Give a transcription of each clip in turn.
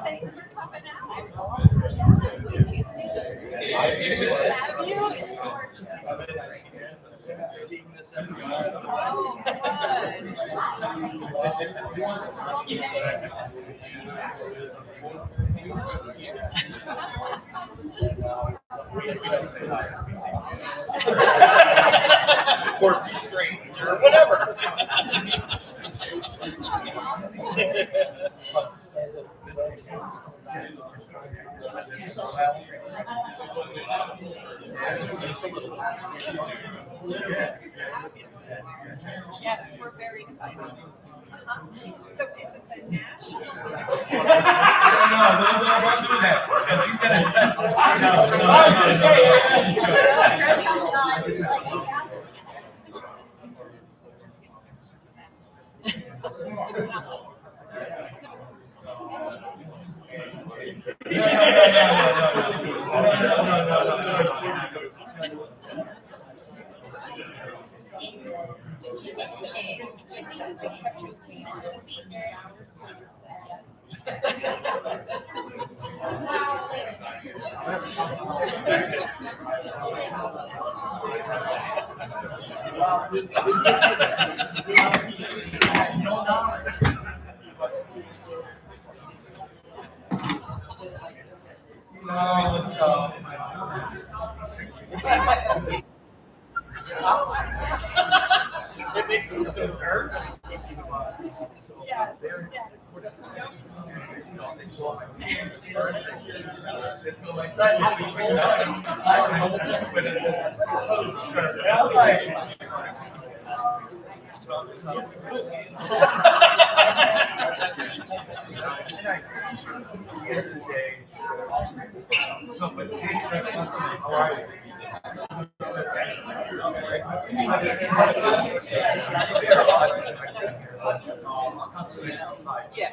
Thanks for coming out. Yeah, we do see this. Have you? It's gorgeous. Seeing this episode. Oh, good. Or be strange or whatever. Yes, we're very excited. So is it the national? Don't do that. He's gonna test. It says it kept you clean for 6 hours till you said yes. It makes me so nervous. Yes. It's so exciting. I'm like, how are you? Yeah.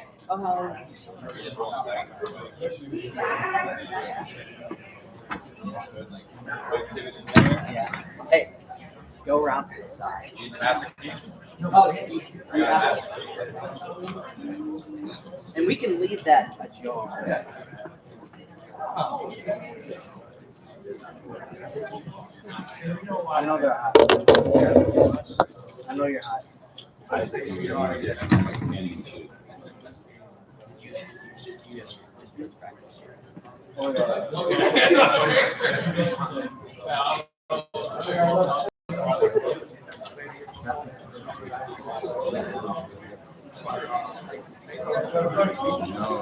Yeah. Hey, go around to the side. And we can leave that ajar. I know they're hot. I know you're hot. I think you're going to get standing shoot. No,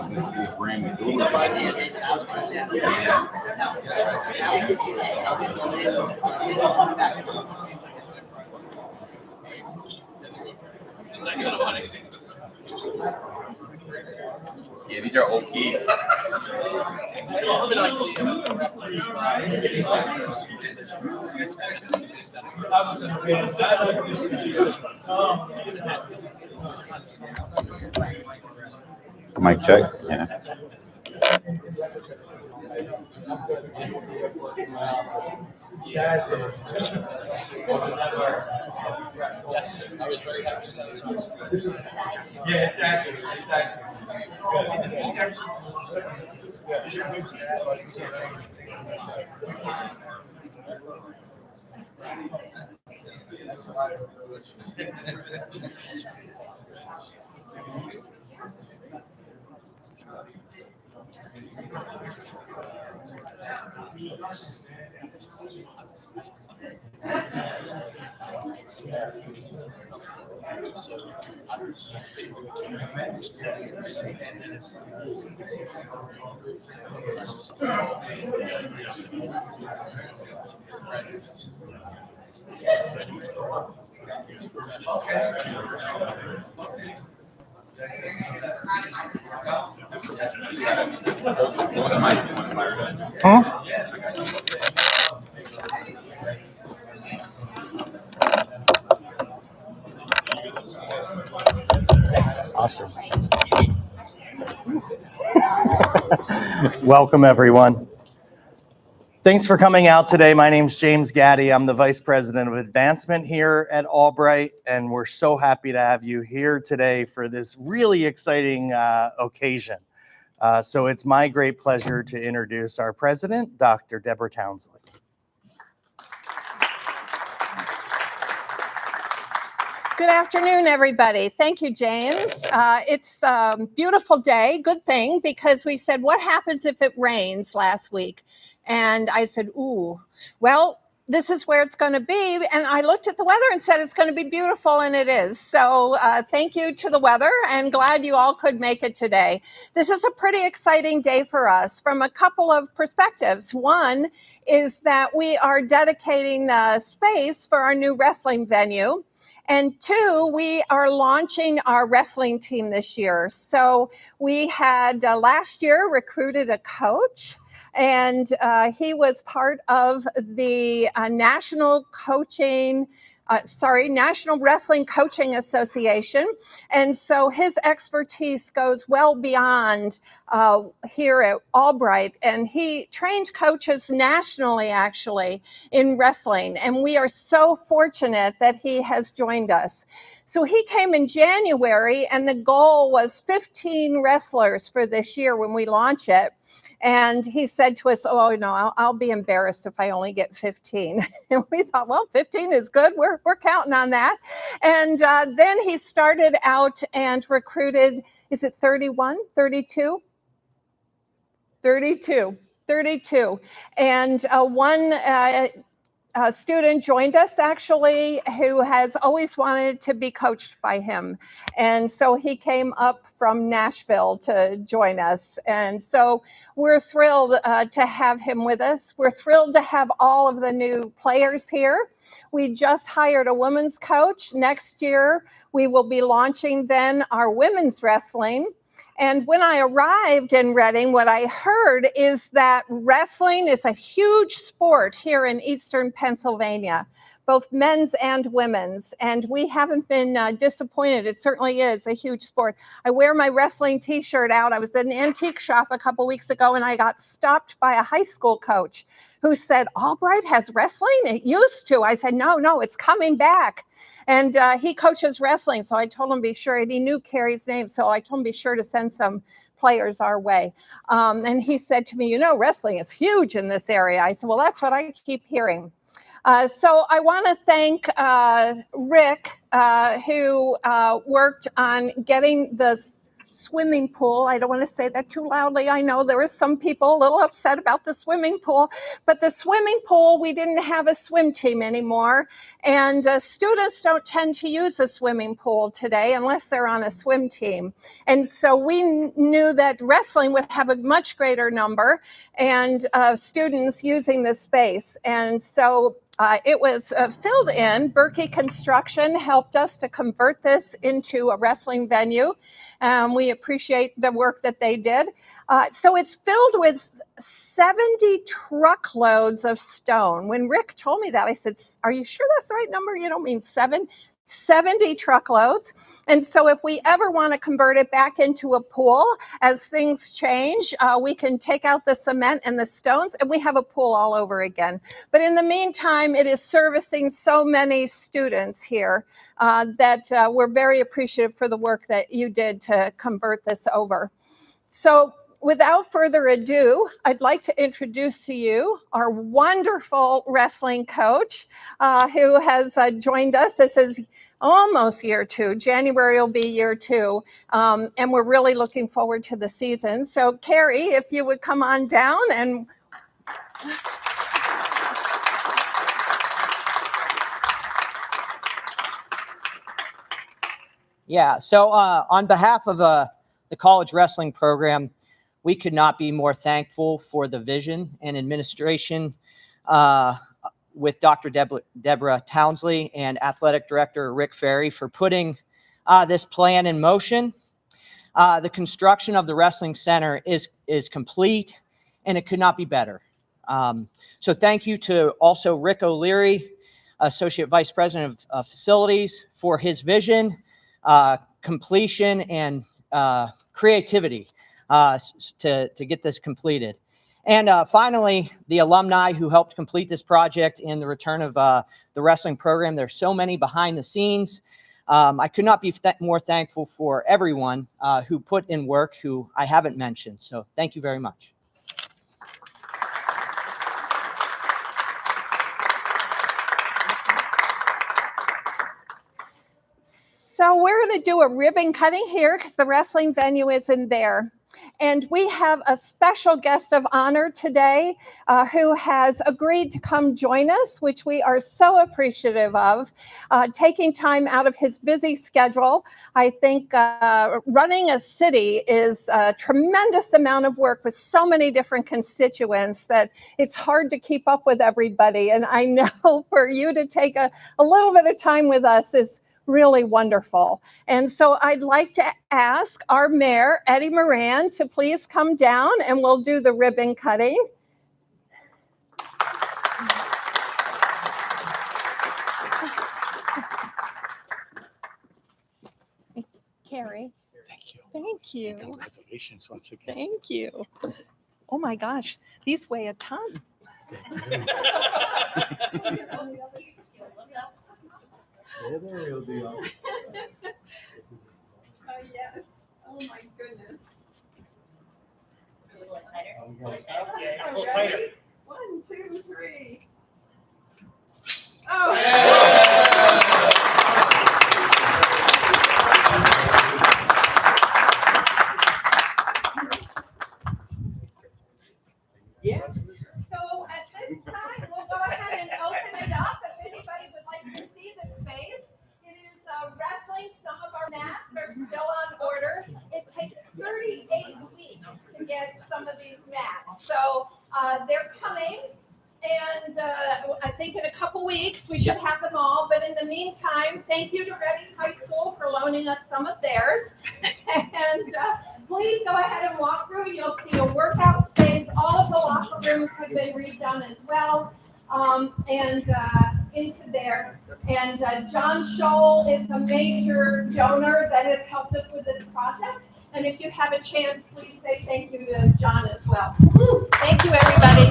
this is a brand new Yeah, these are old keys. Mic check. Yeah. Yes, I was very happy to see that. yeah, exactly. Huh? Awesome. Welcome, everyone. Thanks for coming out today. My name's James Gaddy. I'm the Vice President of Advancement here at Albright, and we're so happy to have you here today for this really exciting occasion. So it's my great pleasure to introduce our president, Dr. Deborah Townsley. Good afternoon, everybody. Thank you, James. It's a beautiful day. Good thing, because we said, what happens if it rains last week? And I said, ooh, well, this is where it's going to be. And I looked at the weather and said, it's going to be beautiful, and it is. So thank you to the weather, and glad you all could make it today. This is a pretty exciting day for us from a couple of perspectives. One is that we are dedicating the space for our new wrestling venue. And two, we are launching our wrestling team this year. So we had last year recruited a coach, and he was part of the National Wrestling Coaching Association. And so his expertise goes well beyond here at Albright. And he trained coaches nationally, actually, in wrestling. And we are so fortunate that he has joined us. So he came in January, and the goal was 15 wrestlers for this year when we launch it. And he said to us, oh, no, I'll be embarrassed if I only get 15. And we thought, well, 15 is good. We're counting on that. And then he started out and recruited, is it 31, 32? 32. And one student joined us, actually, who has always wanted to be coached by him. And so he came up from Nashville to join us. And so we're thrilled to have him with us. We're thrilled to have all of the new players here. We just hired a women's coach. Next year, we will be launching then our women's wrestling. And when I arrived in Reading, what I heard is that wrestling is a huge sport here in Eastern Pennsylvania, both men's and women's. And we haven't been disappointed. It certainly is a huge sport. I wear my wrestling t-shirt out. I was at an antique shop a couple weeks ago, and I got stopped by a high school coach who said, Albright has wrestling? It used to. I said, no, it's coming back. And he coaches wrestling, so I told him be sure, and he knew Carrie's name, so I told him be sure to send some players our way. And he said to me, wrestling is huge in this area. I said, well, that's what I keep hearing. So I want to thank Rick, who worked on getting the swimming pool. I don't want to say that too loudly. I know there are some people a little upset about the swimming pool, but the swimming pool, we didn't have a swim team anymore. And students don't tend to use a swimming pool today unless they're on a swim team. And so we knew that wrestling would have a much greater number and students using this space. And so it was filled in. Berkey Construction helped us to convert this into a wrestling venue. We appreciate the work that they did. So it's filled with 70 truckloads of stone. When Rick told me that, I said, are you sure that's the right number? You don't mean 70 truckloads. And so if we ever want to convert it back into a pool, as things change, we can take out the cement and the stones, and we have a pool all over again. But in the meantime, it is servicing so many students here that we're very appreciative for the work that you did to convert this over. So without further ado, I'd like to introduce to you our wonderful wrestling coach who has joined us. This is almost year 2. January will be year 2. And we're really looking forward to the season. So Carrie, if you would come on down and... Yeah, so on behalf of the college wrestling program, we could not be more thankful for the vision and administration with Dr. Deborah Townsley and Athletic Director Rick Ferry for putting this plan in motion. The construction of the Wrestling Center is complete, and it could not be better. So thank you to also Rick O'Leary, Associate Vice President of Facilities, for his vision, completion, and creativity. to get this completed. And finally, the alumni who helped complete this project in the return of the wrestling program. There's so many behind the scenes. I could not be more thankful for everyone who put in work, who I haven't mentioned. So thank you very much. So we're going to do a ribbon cutting here because the wrestling venue isn't there. And we have a special guest of honor today who has agreed to come join us, which we are so appreciative of, taking time out of his busy schedule. I think running a city is a tremendous amount of work with so many different constituents that it's hard to keep up with everybody. And I know for you to take a little bit of time with us is really wonderful. And so I'd like to ask our mayor, Eddie Moran, to please come down and we'll do the ribbon cutting. Carrie. Thank you. Thank you. Congratulations once again. Thank you. Oh my gosh, these weigh a ton. They're the real deal. Yes. Oh my goodness. A little tighter. 1, 2, 3. Oh. Yeah. So at this time, we'll go ahead and open it up. If anybody would like to see the space, it is wrestling. Some of our mats are still on order. It takes 38 weeks to get some of these mats. So they're coming. And I think in a couple weeks, we should have them all. But in the meantime, thank you to Reading High School for loaning us some of theirs. And please go ahead and walk through. You'll see a workout space. All of the locker rooms have been redone as well. Into there. And John Scholl is a major donor that has helped us with this project. And if you have a chance, please say thank you to John as well. Woo! Thank you, everybody.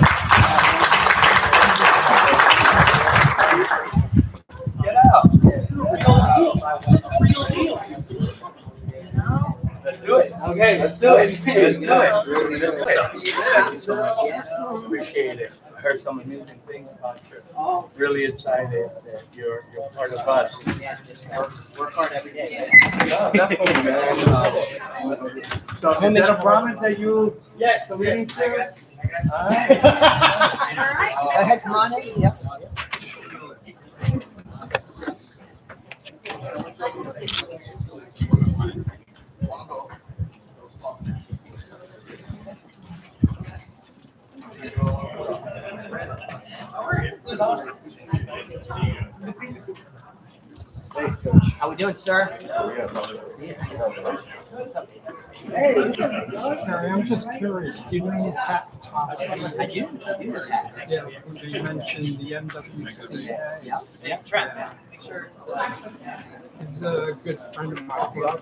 Get out. Real deal. Let's do it. Okay, let's do it. Thank you so much. Appreciate it. I heard some amazing things about you. Really excited that you're part of us. Yeah, just work hard every day. Yeah, definitely, man. So is that a promise that you? Yes. So we need to. All right. All right. Go ahead, come on in. Yep. How we doing, sir? I'm just curious, do you know Pat Tossi? I do the tag. Yeah, you mentioned the MWC. Yeah. Trent. Sure. He's a good friend of mine.